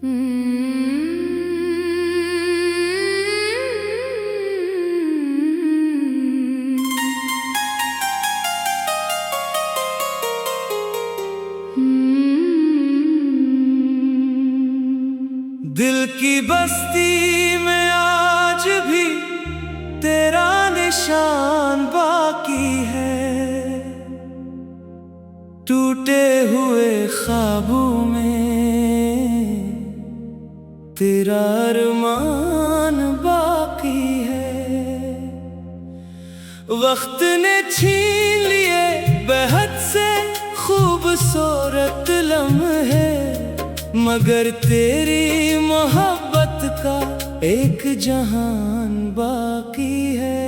दिल की बस्ती में आज भी तेरा निशान बाकी है, टूटे हुए ख्वाबों में तेरा अरमान बाकी है। वक्त ने छीन लिए बेहद से खूबसूरत लम्हे, मगर तेरी मोहब्बत का एक जहान बाकी है।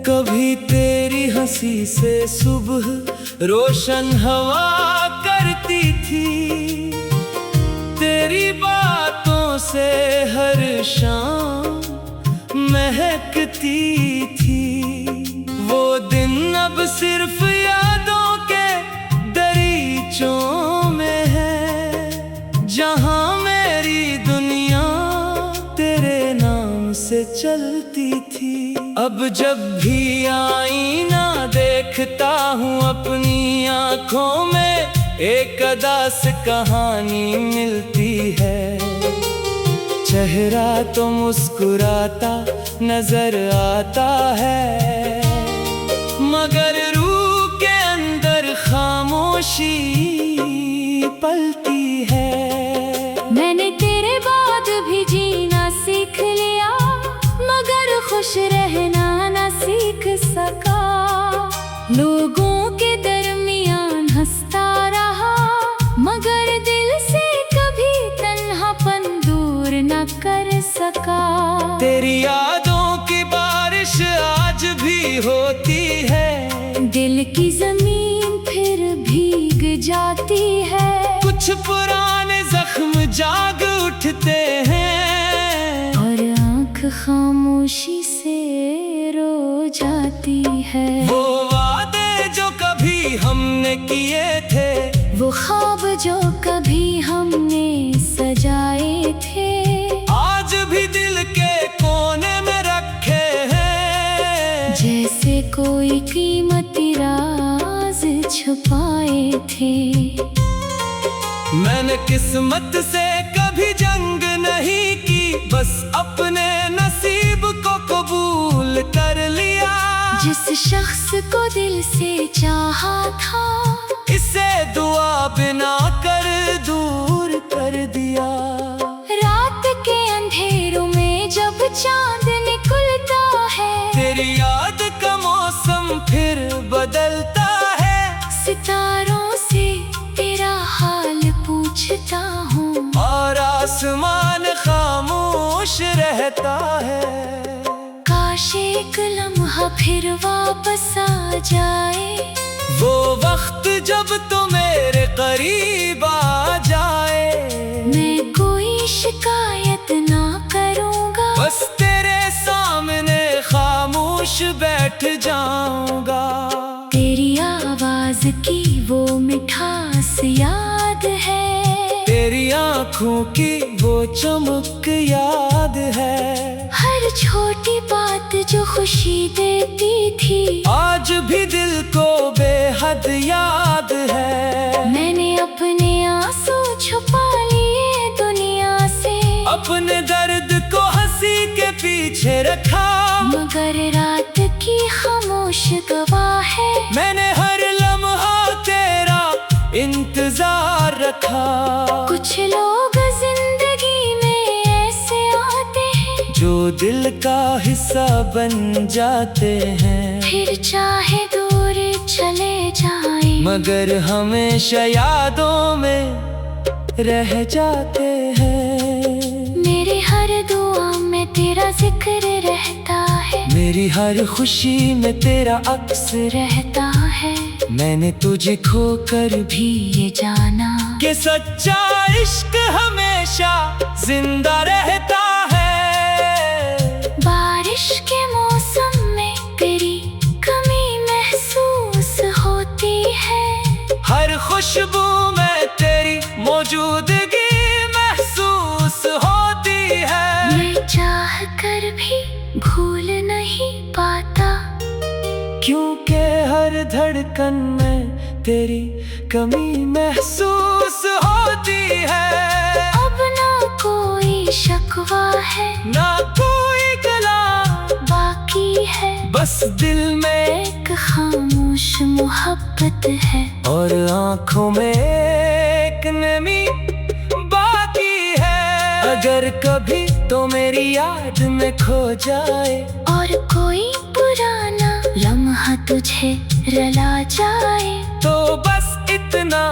कभी तेरी हंसी से सुबह रोशन हवा करती थी, तेरी बातों से हर शाम महकती थी। वो दिन अब सिर्फ यादों के दरीचों में है, जहां मेरी दुनिया तेरे नाम से चलती थी। अब जब भी आईना देखता हूँ अपनी आँखों में, एक अदास कहानी मिलती है। चेहरा तो मुस्कुराता नजर आता है, मगर रूह के अंदर खामोशी पलती है। मैंने तेरे बाद भी जीना सीख लिया, मगर खुश रहना ना सीख सका। लोगों के दरमियान हंसता रहा, मगर दिल से कभी तन्हापन दूर न कर सका। तेरी यादों की बारिश आज भी होती है, दिल की जमीन फिर भीग जाती है। कुछ पुराने जख्म जाग उठते हैं, और आँख खामोशी से रो जाती है। वो वादे जो कभी हमने किए थे, वो ख्वाब जो कभी हमने सजाए थे, आज भी दिल के कोने में रखे हैं। जैसे कोई कीमती राज छुपाए थे। मैंने किस्मत से कभी जंग नहीं की, बस अपने नसीब को कबूल कर लिया। जिस शख्स को दिल से चाहा था, इसे दुआ बिना कर दूर कर दिया। रात के अंधेरों में जब चांद निकलता है, तेरी याद का मौसम फिर बदलता है। सितारों से तेरा हाल पूछता हूँ, और आसमान खामोश रहता है। काश एक लम्हा फिर वापस आ जाए, वो वक्त जब तो मेरे करीब आ जाए। मैं कोई शिकायत ना करूँगा, बस तेरे सामने खामोश बैठ जाऊंगा। तेरी आवाज की वो मिठास याद है, तेरी आँखों की वो चमक याद है। हर छोटी बात जो खुशी देती थी, आज भी दिल को बेहद याद है। मैंने अपने आंसू छुपा लिए दुनिया से, अपने दर्द को हंसी के पीछे रखा, मगर रात की खामोश गवाह है। मैंने हर लम्हा तेरा इंतजार रखा। कुछ लोग जिंदगी में ऐसे आते हैं, जो दिल का हिस्सा बन जाते हैं, फिर चाहे दूर चले जाएं, मगर हमेशा यादों में रह जाते हैं। मेरे हर दुआ में तेरा जिक्र रहता है, मेरी हर खुशी में तेरा अक्स रहता है। मैंने तुझे खोकर भी ये जाना कि सच्चा इश्क हमेशा जिंदा रहता है। बारिश के मौसम में तेरी कमी महसूस होती है, खुशबू में तेरी मौजूदगी महसूस होती है। मैं चाह कर भी भूल नहीं पाता, क्योंकि हर धड़कन में तेरी कमी महसूस होती है। अब ना कोई शकवा है, ना कोई गला बाकी है, बस दिल में एक खामोश मोहब्बत है। और आंखों में एक नमी बाकी है। अगर कभी तो मेरी याद में खो जाए और कोई पुराना लम्हा तुझे रला जाए, तो बस इतना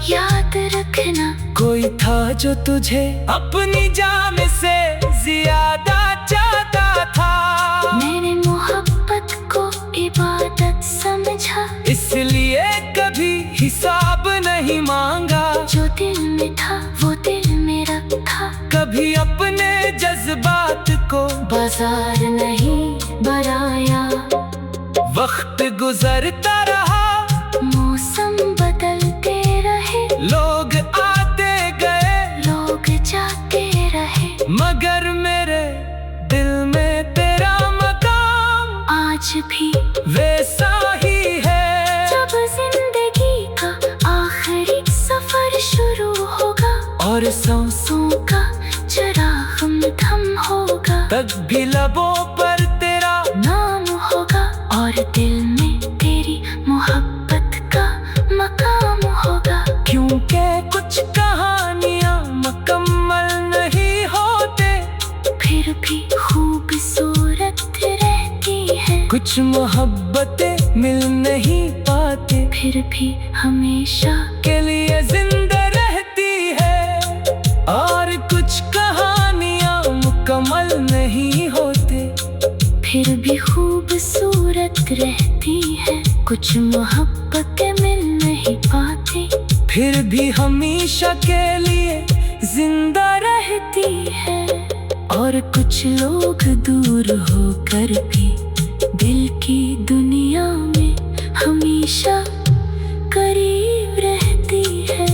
याद रखना, कोई था जो तुझे अपनी जान से ज्यादा चाहता था। मैंने मोहब्बत को इबादत समझा, इसलिए कभी हिसाब नहीं मांगा। जो दिल में था वो दिल में रखा, कभी अपने जज्बात को बाजार नहीं बढ़ाया। वक्त गुजरता रहा, मौसम बदलते रहे, लोग आते गए, लोग जाते रहे, मगर मेरे दिल में तेरा मकाम आज भी वैसा ही है। जब जिंदगी का आखिरी सफर शुरू होगा और सांसों का चराग थम होगा, तक भी लबों पर तेरा नाम होगा और दिल में तेरी मोहब्बत का मकाम होगा। क्योंकि कुछ कहानियां मुकम्मल नहीं होते, फिर भी खूबसूरत रहती है। कुछ मोहब्बतें मिल नहीं पाते, फिर भी हमेशा के लिए जिंदा रहती है। और कुछ कहानियां मुकम्मल नहीं होते, फिर भी खूबसूरत रहती है। कुछ मोहब्बतें मिल नहीं पाती, फिर भी हमेशा के लिए जिंदा रहती है। और कुछ लोग दूर होकर भी दिल की दुनिया में हमेशा करीब रहती है।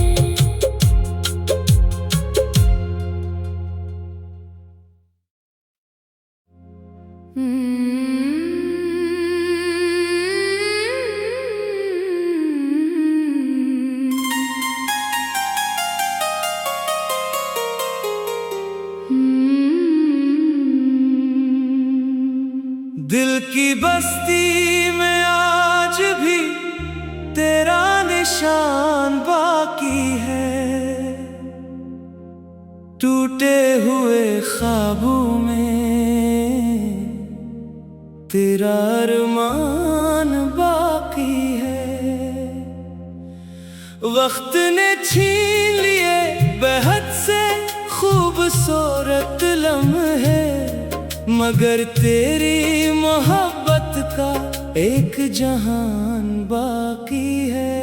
दिल की बस्ती में आज भी तेरा निशान बाकी है। टूटे हुए ख्वाबों में तेरा अरमान बाकी है। वक्त ने छीन लिए बेहद से खूबसूरत लम्हे, मगर तेरी मोहब्बत का एक जहान बाकी है।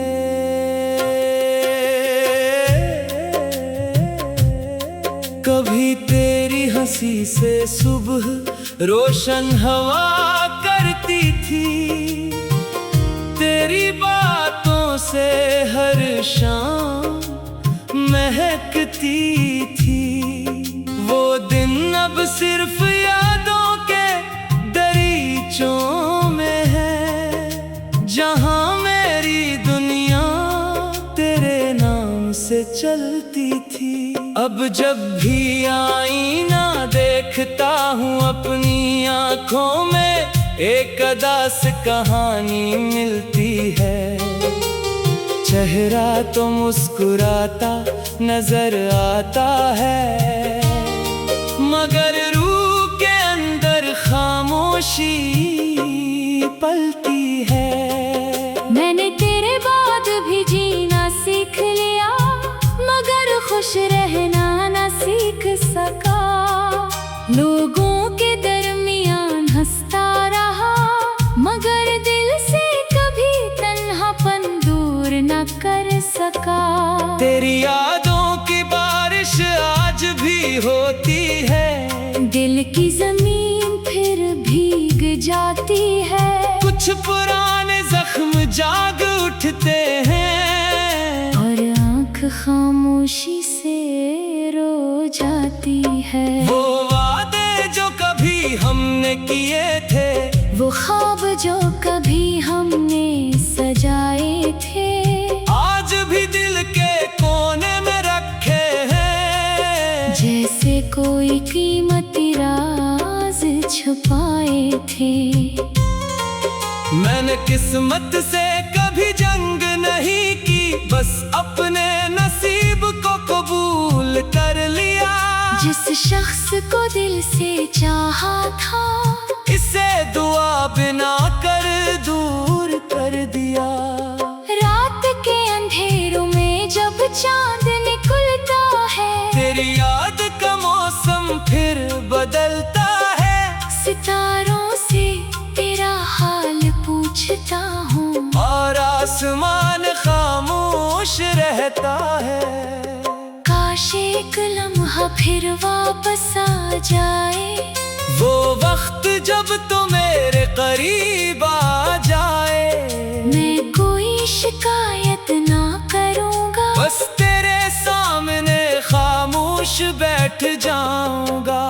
कभी तेरी हंसी से सुबह रोशन हवा करती थी, तेरी बातों से हर शाम महकती थी। वो दिन अब सिर्फ यादों के दरीचों में है, जहां मेरी दुनिया तेरे नाम से चलती थी। अब जब भी आईना देखता हूँ अपनी आँखों में, एक अदास कहानी मिलती है। चेहरा तो मुस्कुराता नजर आता है, मगर रूह के अंदर खामोशी पलती है। मैंने तेरे बाद भी जीना सीख लिया, मगर खुश रहना न सीख सका। लोगों के दरमियान हंसता रहा, मगर दिल से कभी तन्हापन दूर न कर सका। तेरी यादों की बारिश आज भी होती है, दिल की जमीन फिर भीग जाती है। कुछ पुराने जख्म जाग उठते हैं, खामोशी से रो जाती है। वो वादे जो कभी हमने किए थे, वो ख्वाब जो कभी हमने सजाए थे, आज भी दिल के कोने में रखे हैं। जैसे कोई कीमती राज छुपाए थे। मैंने किस्मत से कभी जंग नहीं की, बस अपने नसीब को कबूल कर लिया। जिस शख्स को दिल से चाहा था, इसे दुआ बिना कर दूर कर दिया। रात के अंधेरों में जब चांद निकलता है, तेरी याद का मौसम फिर बदलता है। सितारों से तेरा हाल पूछता हूँ, और आसमान खामोश रहता है। काश एक लम्हा फिर वापस आ जाए, वो वक्त जब तो मेरे करीब आ जाए। मैं कोई शिकायत ना करूँगा, बस तेरे सामने खामोश बैठ जाऊंगा।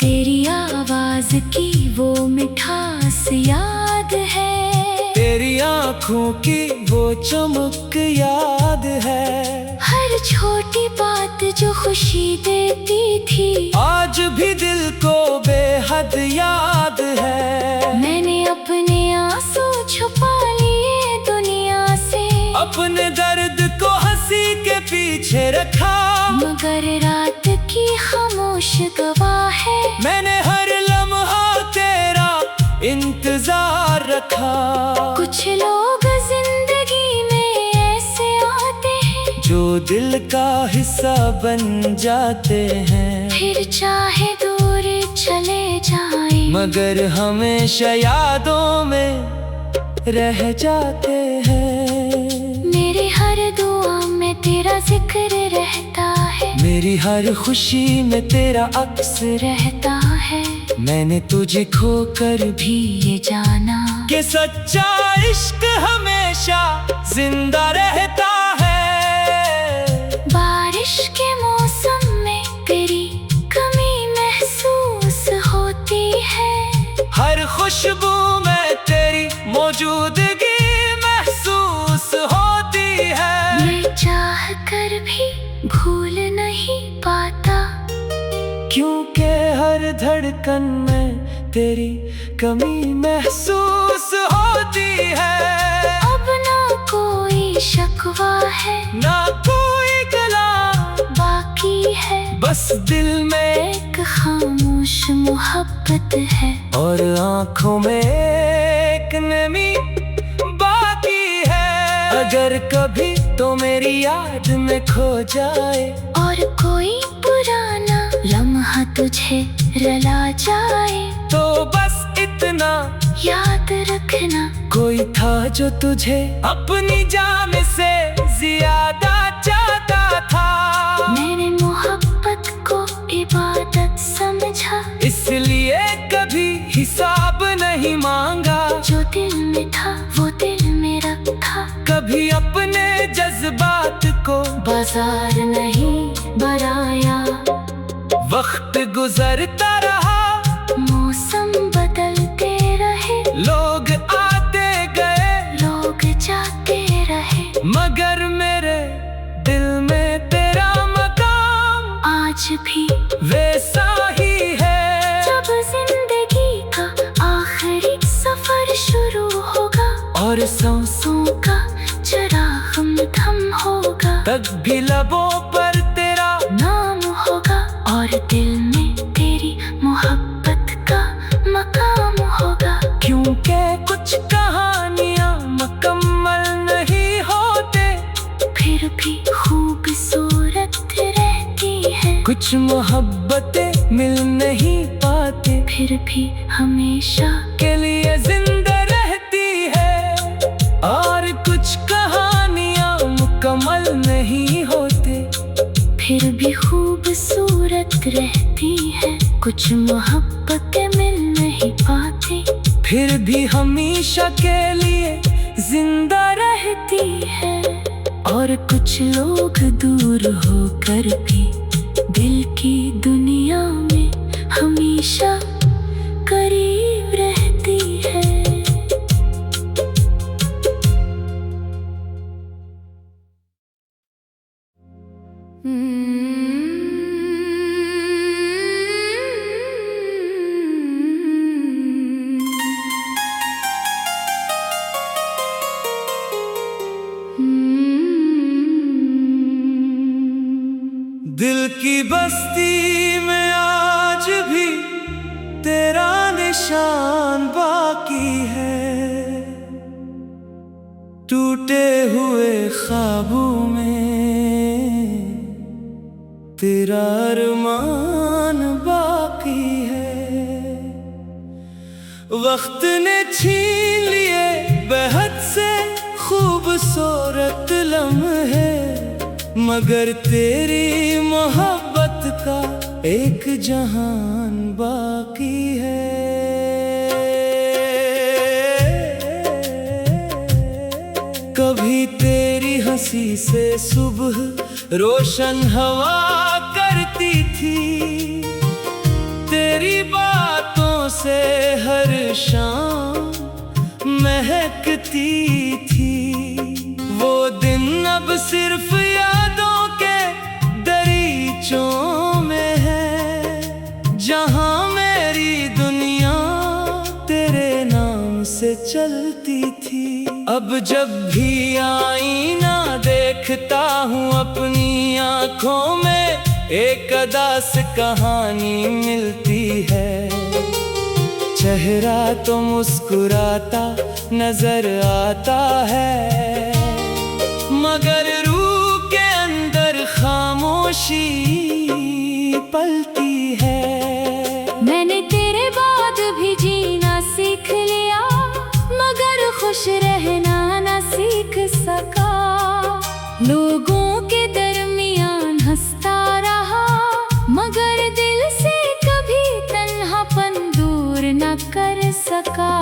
तेरी आवाज की वो मिठास याद है, तेरी आँखों की वो चमक याद है। हर छोटी बात जो खुशी देती थी, आज भी दिल को बेहद याद है। मैंने अपने आंसू छुपा लिए दुनिया से, अपने दर्द को हंसी के पीछे रखा, मगर रात की खामोश गवाह है। मैंने हर लम्हा तेरा इंतजार रखा। कुछ लोग जिंदगी में ऐसे आते हैं, जो दिल का हिस्सा बन जाते हैं, फिर चाहे दूर चले जाए, मगर हमेशा यादों में रह जाते हैं। मेरे हर दुआ में तेरा जिक्र रहता है, मेरी हर खुशी में तेरा अक्स रहता है। मैंने तुझे खोकर भी ये जाना कि सच्चा इश्क हमेशा जिंदा रहता है। बारिश के मौसम में तेरी कमी महसूस होती है, हर खुशबू में तेरी मौजूदगी महसूस होती है। मैं चाह कर भी भूल नहीं पाता, क्योंकि हर धड़कन में तेरी कमी महसूस होती है। अब ना कोई शिकवा है, ना कोई गला बाकी है, बस दिल में एक खामोश मोहब्बत है। और आँखों में एक नमी बाकी है। अगर कभी तो मेरी याद में खो जाए, और कोई पुराना लम्हा तुझे रुला जाए, तो बस इतना याद रखना, कोई था जो तुझे अपनी जान से ज्यादा चाहता था। मैंने मोहब्बत को इबादत समझा, इसलिए कभी हिसाब नहीं मांगा। जो दिल में था वो दिल में रखा, कभी अपने जज्बात को बाजार नहीं बढ़ाया। वक्त गुजरता रहा, मौसम बदलते रहे, लोग आते गए, लोग जाते रहे, मगर मेरे दिल में तेरा मकाम आज भी वैसा ही है। जब जिंदगी का आखिरी सफर शुरू होगा, और सांसों का चराग थम होगा, तक भी लबों पर तेरा नाम होगा, और दिल में तेरी मोहब्बत का मकाम होगा। क्योंकि कुछ कहानियां मुकम्मल नहीं होते, फिर भी खूबसूरत रहती है। कुछ मोहब्बतें मिल नहीं पाते, फिर भी हमेशा के लिए जिंदा रहती है। और कुछ कहानियां मुकम्मल नहीं होते, फिर भी खूबसूरत रहती है। कुछ मोहब्बतें मिल नहीं पाती, फिर भी हमेशा के लिए जिंदा रहती है। और कुछ लोग दूर होकर भी दिल की दुनिया में हमेशा करीब रहती है। दिल की बस्ती में आज भी तेरा निशान बाकी है, टूटे हुए ख्वाबों में तेरा अरमान बाकी है। वक्त ने छीन लिए बेहद से खूबसूरत लम्हे, मगर तेरी मोहब्बत का एक जहान बाकी है। कभी तेरी हंसी से सुबह रोशन हवा करती थी, तेरी बातों से हर शाम महकती थी। वो दिन अब सिर्फ यादों के दरीचों में है, जहां मेरी दुनिया तेरे नाम से चलती थी। अब जब भी आईना देखता हूँ अपनी आँखों में, एक अदास कहानी मिलती है। चेहरा तो मुस्कुराता नजर आता है, मगर रूह के अंदर खामोशी पलती है। मैंने तेरे बाद भी जीना सीख लिया, मगर खुश रहना न सीख सका। लोगों के दरमियान हंसता रहा, मगर दिल से कभी तन्हापन दूर न कर सका।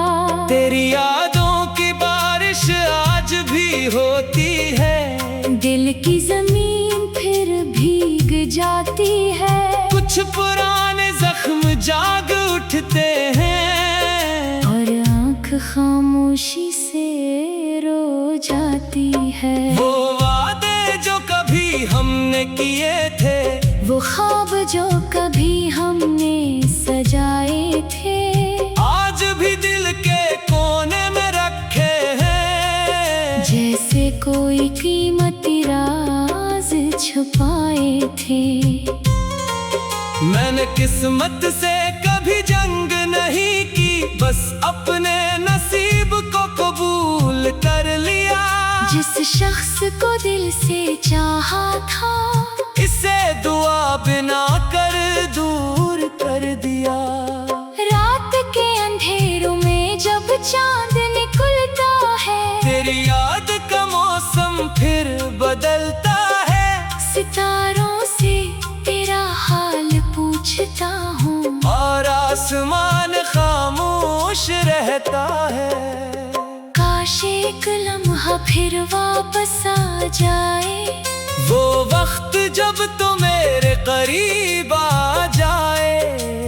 तेरी यादों की बारिश आज भी होती है, दिल की जमीन फिर भीग जाती है। कुछ पुराने जख्म जाग उठते हैं, और आँख खामोशी से रो जाती है। वो वादे जो कभी हमने किए थे, वो ख्वाब जो कभी हमने सजाए थे, आज भी दिल के कोने में रखे हैं। जैसे कोई कीमती राज छुपाए थे। मैंने किस्मत से कभी जंग नहीं की, बस अपने नसीब को कबूल कर लिया। जिस शख्स को दिल से चाहा था, इसे दुआ बिना कर दूर कर दिया। रात के अंधेरों में जब चांद निकलता है, तेरी याद का मौसम फिर बदलता है। सितारों से तेरा हाल पूछता हूँ, और आसमान खामोश रहता है। काश एक लम्हा फिर वापस आ जाए, वो वक्त जब तो मेरे करीब आ जाए।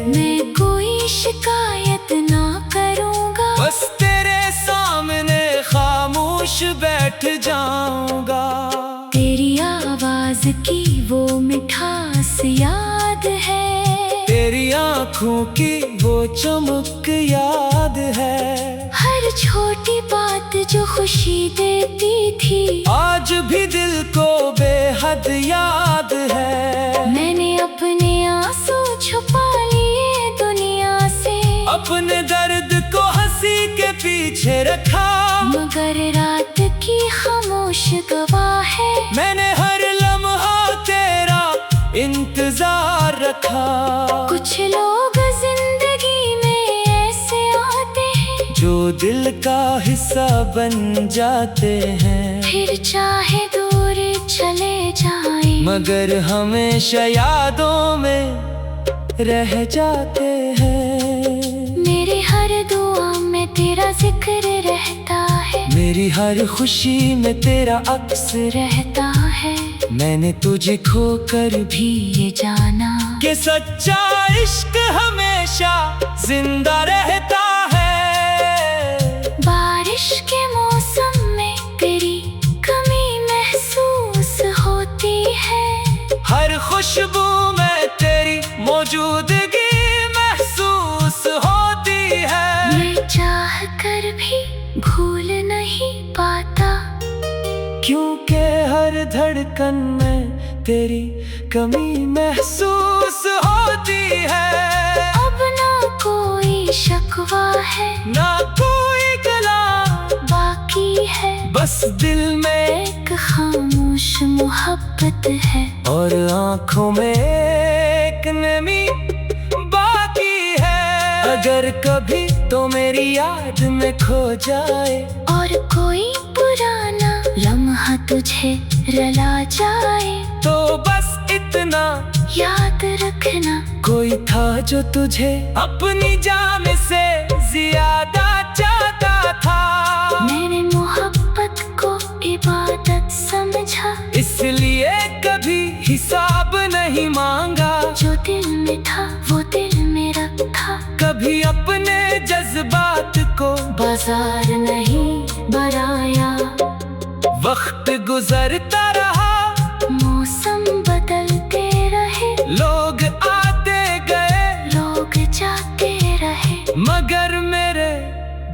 मैं कोई शिकायत ना करूँगा, बस तेरे सामने खामोश बैठ जाऊंगा। तेरी आवाज की वो मिठास याद है, तेरी आँखों की वो चमक याद है। हर छोटी बात जो खुशी देती थी, आज भी दिल को बेहद याद है। मैंने अपने आंसू छुपा लिए दुनिया से, अपने दर्द को हंसी के पीछे रखा, मगर रात की खामोश गवाह है। मैंने हर लम्हा तेरा इंतजार रखा। कुछ लोग जिंदगी में ऐसे आते हैं, जो दिल का हिस्सा बन जाते हैं, फिर चाहे दूर चले जाए, मगर हमेशा यादों में रह जाते हैं। मेरे हर दुआ में तेरा जिक्र रहता है। है, मेरी हर खुशी में तेरा अक्स रहता है। मैंने तुझे खोकर भी ये जाना कि सच्चा इश्क हमेशा जिंदा रहता है। बारिश के मौसम में तेरी कमी महसूस होती है, हर खुशबू में तेरी मौजूदगी महसूस होती है। मैं चाह कर भी भूल नहीं पाता, क्योंकि हर धड़कन में तेरी कमी महसूस होती है। अब ना कोई शकवा है, ना कोई गला बाकी है, बस दिल में एक खामोश मोहब्बत है। और आँखों में एक नमी बाकी है। अगर कभी तो मेरी याद में खो जाए, और कोई पुराना लम्हा तुझे रुला जाए, तो बस इतना याद रखना कोई था जो तुझे अपनी जान से ज्यादा चाहता था। मैंने मोहब्बत को इबादत समझा, इसलिए कभी हिसाब नहीं मांगा। जो दिल में था वो दिल में रखा, कभी अपने जज्बात को बाजार नहीं बढ़ाया। वक्त गुजरता रहा, मौसम बदलते रहे, लोग आते गए, लोग जाते रहे, मगर मेरे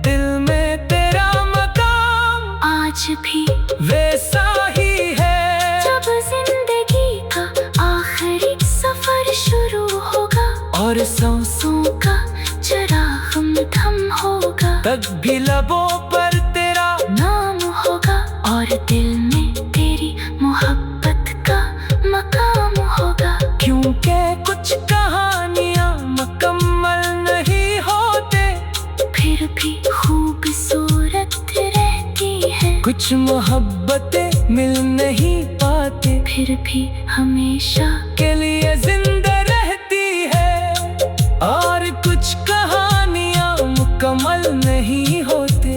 दिल में तेरा मकाम आज भी वैसा ही है। जब जिंदगी का आखिरी सफर शुरू होगा, और सांसों का चराग थम होगा, तक भी लबों पर तेरा नाम होगा, और दिल में तेरी मोहब्बत का मकाम होगा। क्योंकि कुछ कहानियां मुकम्मल नहीं होते, फिर भी खूबसूरत रहती है। कुछ मोहब्बतें मिल नहीं पाते, फिर भी हमेशा के लिए जिंदा रहती है। और कुछ कहानियां मुकम्मल नहीं होते,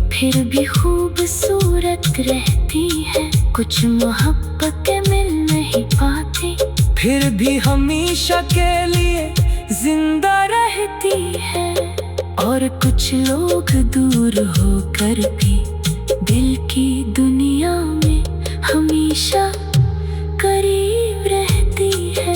फिर भी खूबसूरत रहती है। कुछ मोहब्बतें मिल नहीं पाती, फिर भी हमेशा के लिए जिंदा रहती है। और कुछ लोग दूर होकर भी दिल की दुनिया में हमेशा करीब रहती है।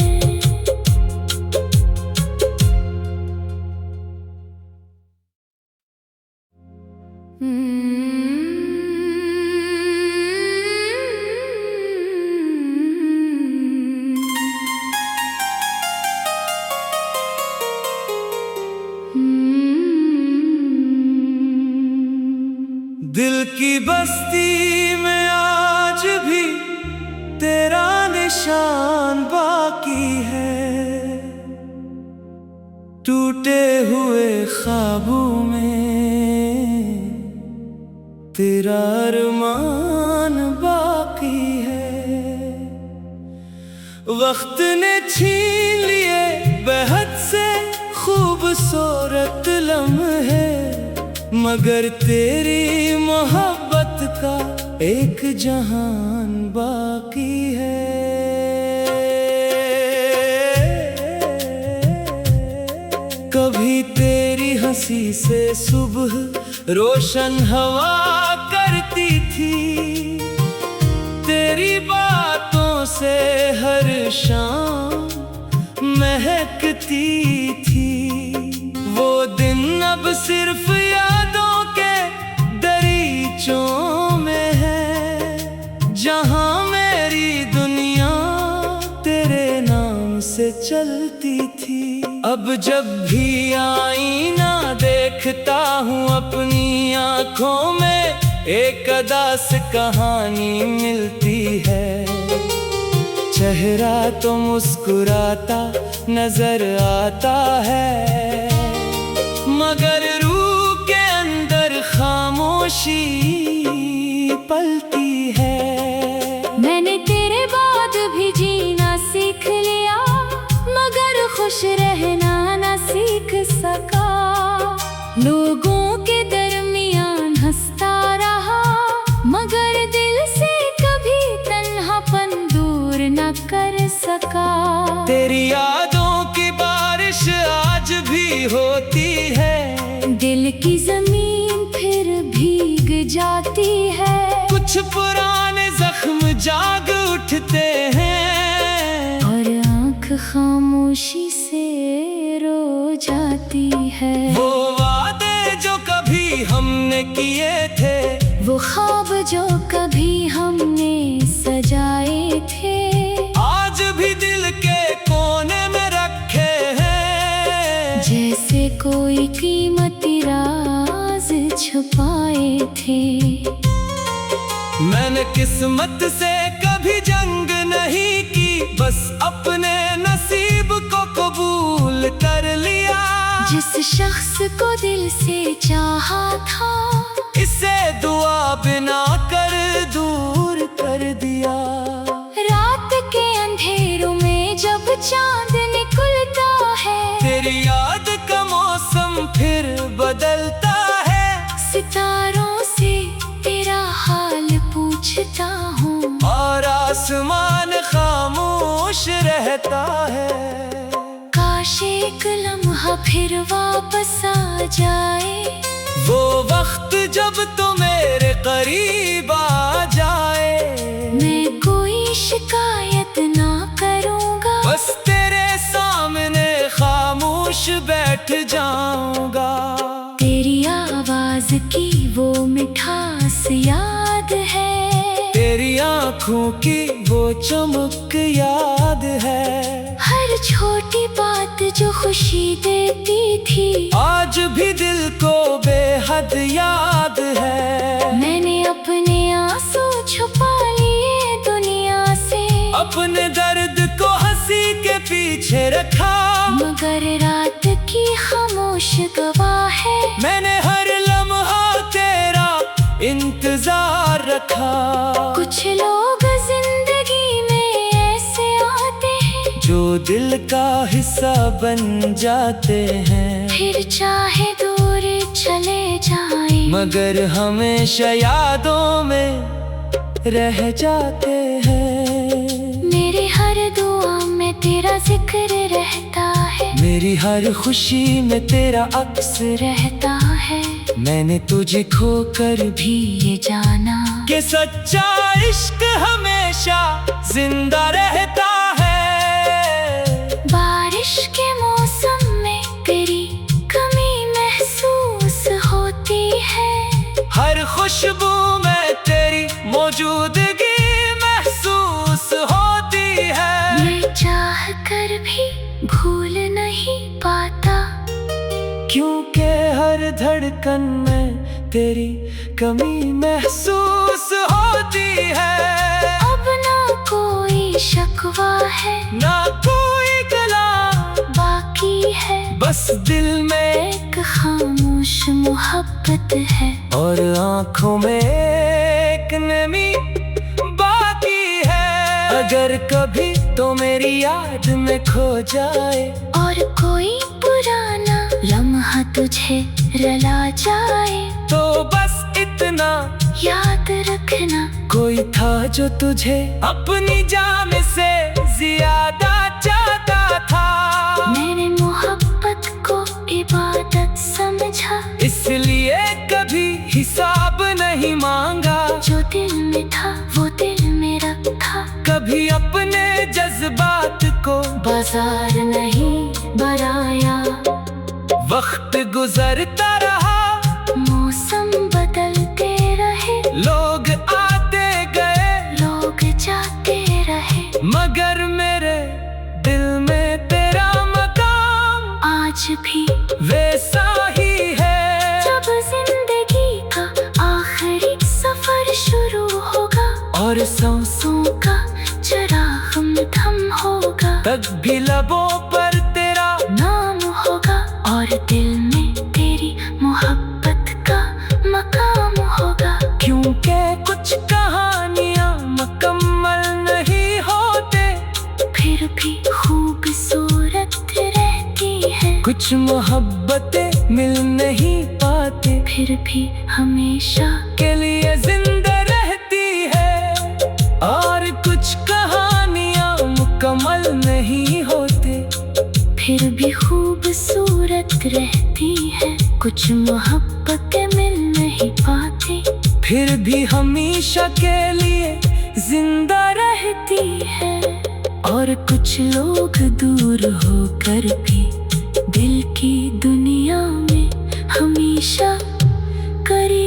दिल की बस्ती में आज भी तेरा निशान बाकी है। टूटे हुए ख्वाबों में तेरा अरमान बाकी है। वक्त ने छीन लिए बेहद से खूबसूरत लम्हे, मगर तेरी मोहब्बत का एक जहान बाकी है। कभी तेरी हंसी से सुबह रोशन हवा करती थी, तेरी बातों से हर शाम महकती थी। वो दिन अब सिर्फ यादों के दरीचों में है, जहां मेरी दुनिया तेरे नाम से चलती थी। अब जब भी आईना देखता हूँ अपनी आँखों में, एक अदास कहानी मिलती है। चेहरा तो मुस्कुराता नजर आता है, मगर रूह के अंदर खामोशी पलती है। मैंने तेरे बाद भी जीना सीख लिया, मगर खुश रहना न सीख सका। लोगों के दरमियान हंसता खामोशी से रो जाती है। वो वादे जो कभी हमने किए थे, वो ख्वाब जो कभी हमने सजाए थे, आज भी दिल के कोने में रखे हैं। जैसे कोई कीमती राज छुपाए थे। मैंने किस्मत से कभी जंग नहीं की, बस अपने नसीब को कबूल कर लिया। जिस शख्स को दिल से चाहा था, इसे दुआ बिना कर दूर कर दिया। रात के अंधेरों में जब चांद निकलता है, तेरी याद का मौसम फिर बदलता है। सितारों से तेरा हाल पूछता हूँ, और आसमान खामोश रहता है। काश एक लम्हा फिर वापस आ जाए, वो वक्त जब तो मेरे करीब आ जाए। मैं कोई शिकायत ना करूँगा, बस तेरे सामने खामोश बैठ जाऊंगा। तेरी आवाज की वो मिठास याद है, तेरी आँखों की वो चमक याद है। हर छोटी बात जो खुशी देती थी, आज भी दिल को बेहद याद है। मैंने अपने आंसू छुपा लिए दुनिया से, अपने दर्द को हंसी के पीछे रखा, मगर रात की खामोश गवाह है। मैंने हर लम्हा तेरा इंतजार रखा। कुछ लोग जिंदगी में ऐसे आते हैं, जो दिल का हिस्सा बन जाते हैं, फिर चाहे दूर चले जाए, मगर हमेशा यादों में रह जाते हैं। मेरे हर दुआ में तेरा जिक्र रहता है, मेरी हर खुशी में तेरा अक्स रहता है। मैंने तुझे खोकर भी ये जाना कि सच्चा इश्क हमेशा जिंदा रहता है। बारिश के मौसम में तेरी कमी महसूस होती है, हर खुशबू में तेरी मौजूदगी महसूस होती है। मैं चाह कर भी भूल नहीं पाता, क्योंकि हर धड़कन में तेरी कमी महसूस होती है। अब ना कोई शकवा है, ना कोई गला बाकी है, बस दिल में एक खामोश मोहब्बत है। और आँखों में एक नमी बाकी है। अगर कभी तो मेरी याद में खो जाए, और कोई पुराना लम्हा तुझे रुला जाए, तो बस इतना याद रखना, कोई था जो तुझे अपनी जान से ज्यादा चाहता था। मैंने मोहब्बत को इबादत समझा, इसलिए कभी हिसाब नहीं मांगा। जो दिल में था वो दिल में रखा, कभी अपने जज्बात को बाजार नहीं बनाया। वक्त गुजरता रहा, मौसम बदलते रहे, लोग आते गए, लोग जाते रहे, मगर मेरे दिल में तेरा मकाम आज भी वैसा ही है। जब जिंदगी का आखिरी सफर शुरू होगा, और सांसों का चराग थम होगा, तक भी लबों पर तेरा नाम होगा, और दिल में तेरी मोहब्बत का मकाम होगा। क्योंकि कुछ कहानियां मुकम्मल नहीं होते, फिर भी खूबसूरत रहती है। कुछ मोहब्बतें मिल नहीं पाते, फिर भी हमेशा के लिए जिंदा रहती है। और कुछ कहानियां मुकम्मल नहीं होते, फिर भी खूबसूरत रहती है। कुछ मोहब्बतें मिल नहीं पाती, फिर भी हमेशा के लिए जिंदा रहती है। और कुछ लोग दूर होकर भी दिल की दुनिया में हमेशा करीब